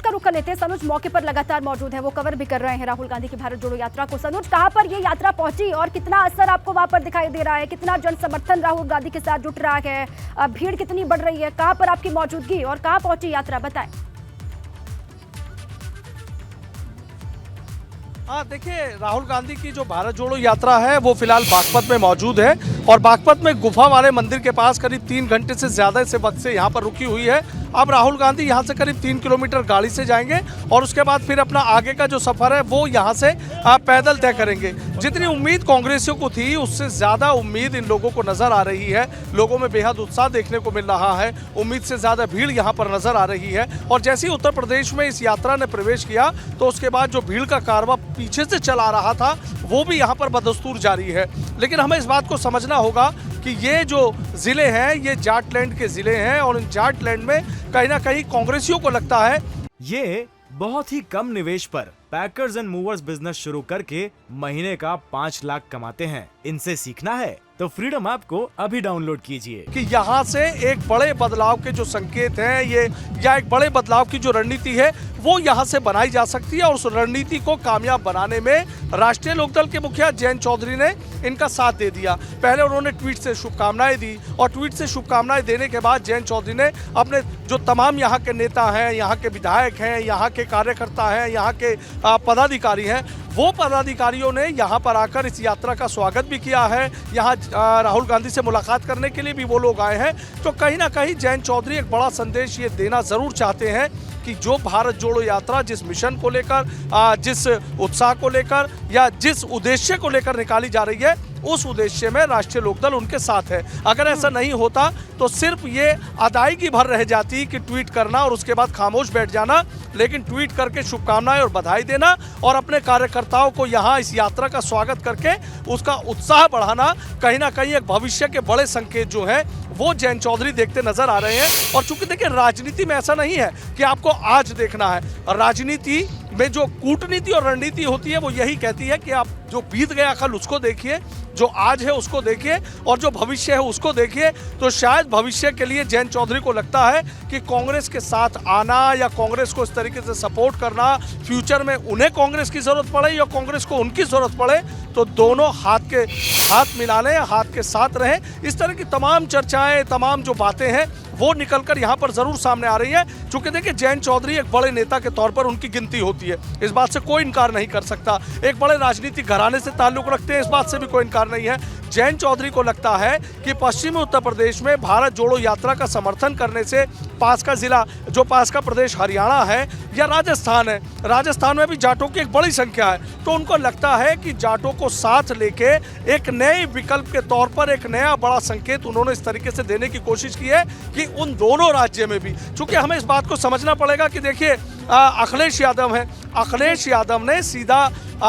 का रुख कर लेते हैं। सनुज मौके पर लगातार मौजूद है, वो कवर भी कर रहे हैं राहुल गांधी की भारत जोड़ो यात्रा को। सनुज, कहां पर ये यात्रा पहुंची और कितना असर आपको वहां पर दिखाई दे रहा है? कितना जन समर्थन राहुल गांधी के साथ जुट रहा है? भीड़ कितनी बढ़ रही है? कहां पर आपकी मौजूदगी और कहां पहुंची यात्रा, बताएं। हाँ, देखिए, राहुल गांधी की जो भारत जोड़ो यात्रा है वो फिलहाल बागपत में मौजूद है और बागपत में गुफा वाले मंदिर के पास करीब 3 घंटे से ज्यादा से वक्त से यहाँ पर रुकी हुई है। अब राहुल गांधी यहाँ से करीब 3 किलोमीटर गाड़ी से जाएंगे और उसके बाद फिर अपना आगे का जो सफर है वो यहाँ से पैदल तय करेंगे। जितनी उम्मीद कांग्रेसियों को थी उससे ज्यादा उम्मीद इन लोगों को नजर आ रही है। लोगों में बेहद उत्साह देखने को मिल रहा है, उम्मीद से ज्यादा भीड़ यहाँ पर नजर आ रही है। और जैसे ही उत्तर प्रदेश में इस यात्रा ने प्रवेश किया तो उसके बाद जो भीड़ का कारवां पीछे से चला रहा था वो भी यहाँ पर बदस्तूर जारी है। लेकिन हमें इस बात को समझना होगा कि ये जो जिले हैं ये जाटलैंड के जिले हैं और इन जाटलैंड में कहीं ना कहीं कांग्रेसियों को लगता है ये बहुत ही कम निवेश पर पैकर्स एंड मूवर्स बिजनेस शुरू करके महीने का 5 लाख कमाते हैं। इनसे सीखना है तो फ्रीडम ऐप को अभी डाउनलोड कीजिए कि यहाँ से एक बड़े बदलाव के जो संकेत हैं ये या एक बड़े बदलाव की जो रणनीति है वो यहाँ से बनाई जा सकती है। और उस रणनीति को कामयाब बनाने में राष्ट्रीय लोकदल के मुखिया जयंत चौधरी ने इनका साथ दे दिया। पहले उन्होंने ट्वीट से शुभकामनाएं दी और ट्वीट से शुभकामनाएं देने के बाद जयंत चौधरी ने अपने जो तमाम यहाँ के नेता हैं, यहाँ के विधायक हैं, यहाँ के कार्यकर्ता हैं, यहाँ के पदाधिकारी हैं, वो पदाधिकारियों ने यहाँ पर आकर इस यात्रा का स्वागत भी किया है। यहाँ राहुल गांधी से मुलाकात करने के लिए भी वो लोग आए हैं। तो कहीं ना कहीं जयंत चौधरी एक बड़ा संदेश ये देना जरूर चाहते हैं कि जो भारत जोड़ो यात्रा जिस मिशन को लेकर, जिस उत्साह को लेकर या जिस उद्देश्य को लेकर निकाली जा रही है उस उद्देश्य में राष्ट्रीय लोकदल उनके साथ है। अगर ऐसा नहीं होता तो सिर्फ ये अदायगी भर रह जाती कि ट्वीट करना और उसके बाद खामोश बैठ जाना, लेकिन ट्वीट करके शुभकामनाएं और बधाई देना और अपने कार्यकर्ताओं को यहाँ इस यात्रा का स्वागत करके उसका उत्साह बढ़ाना, कहीं ना कहीं एक भविष्य के बड़े संकेत जो है वो जयंत चौधरी देखते नजर आ रहे हैं। और चूंकि देखिए, राजनीति में ऐसा नहीं है कि आपको आज देखना है। राजनीति में जो कूटनीति और रणनीति होती है वो यही कहती है कि आप जो बीत गया कल उसको देखिए, जो आज है उसको देखिए और जो भविष्य है उसको देखिए। तो शायद भविष्य के लिए जयंत चौधरी को लगता है कि कांग्रेस के साथ आना या कांग्रेस को इस तरीके से सपोर्ट करना, फ्यूचर में उन्हें कांग्रेस की जरूरत पड़े या कांग्रेस को उनकी जरूरत पड़े तो दोनों हाथ मिला लें, हाथ के साथ रहें। इस तरह की तमाम चर्चाएं, तमाम जो बातें हैं वो निकलकर यहाँ पर जरूर सामने आ रही है। चूंकि देखिए, जयंत चौधरी एक बड़े नेता के तौर पर उनकी गिनती होती है, इस बात से कोई इनकार नहीं कर सकता। एक बड़े राजनीतिक घराने से ताल्लुक रखते हैं, इस बात से भी कोई इनकार नहीं है। जयंत चौधरी को लगता है कि पश्चिमी उत्तर प्रदेश में भारत जोड़ो यात्रा का समर्थन करने से पास का जिला, जो पास का प्रदेश हरियाणा है या राजस्थान है, राजस्थान में भी जाटों की एक बड़ी संख्या है। तो उनको लगता है कि जाटों को साथ लेके एक नए विकल्प के तौर पर एक नया बड़ा संकेत उन्होंने इस तरीके से देने की कोशिश की है कि उन दोनों राज्य में भी, चूंकि हमें इस बात को समझना पड़ेगा कि देखिए, अखिलेश यादव हैं, अखिलेश यादव ने सीधा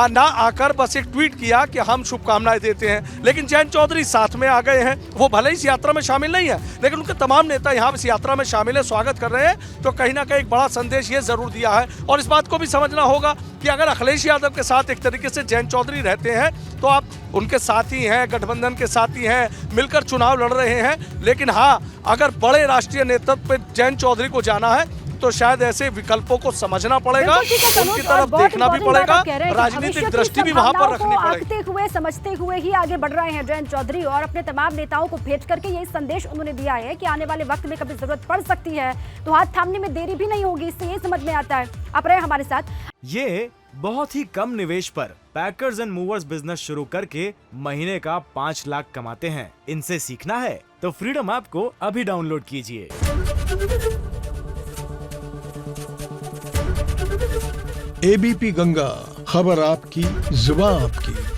ना आकर बस एक ट्वीट किया कि हम शुभकामनाएं देते हैं, लेकिन जयंत चौधरी साथ में आ गए हैं। वो भले ही इस यात्रा में शामिल नहीं है लेकिन उनके तमाम नेता यहाँ इस यात्रा में शामिल है, स्वागत कर रहे हैं। तो कहीं ना कहीं एक बड़ा संदेश ये जरूर दिया है। और इस बात को भी समझना होगा कि अगर अखिलेश यादव के साथ एक तरीके से जयंत चौधरी रहते हैं तो आप उनके साथी हैं, गठबंधन के साथी हैं, मिलकर चुनाव लड़ रहे हैं। लेकिन हाँ, अगर बड़े राष्ट्रीय नेतृत्व पे जयंत चौधरी को जाना है तो शायद ऐसे विकल्पों को समझना पड़ेगा, उनकी तरफ देखना भी पड़ेगा, राजनीतिक दृष्टि भी वहां पर रखनी पड़ेगी। समझते हुए ही आगे बढ़ रहे हैं जयंत चौधरी और अपने तमाम नेताओं को भेज करके ये संदेश उन्होंने दिया है कि आने वाले वक्त में कभी जरूरत पड़ सकती है तो हाथ थामने में देरी भी नहीं होगी। इससे ये समझ में आता है। आप रहे हमारे साथ। ये बहुत ही कम निवेश पर पैकर्स एंड मूवर्स बिजनेस शुरू करके महीने का 5 लाख कमाते हैं। इनसे सीखना है तो फ्रीडम ऐप को अभी डाउनलोड कीजिए। एबीपी गंगा, खबर आपकी, जुबान आपकी।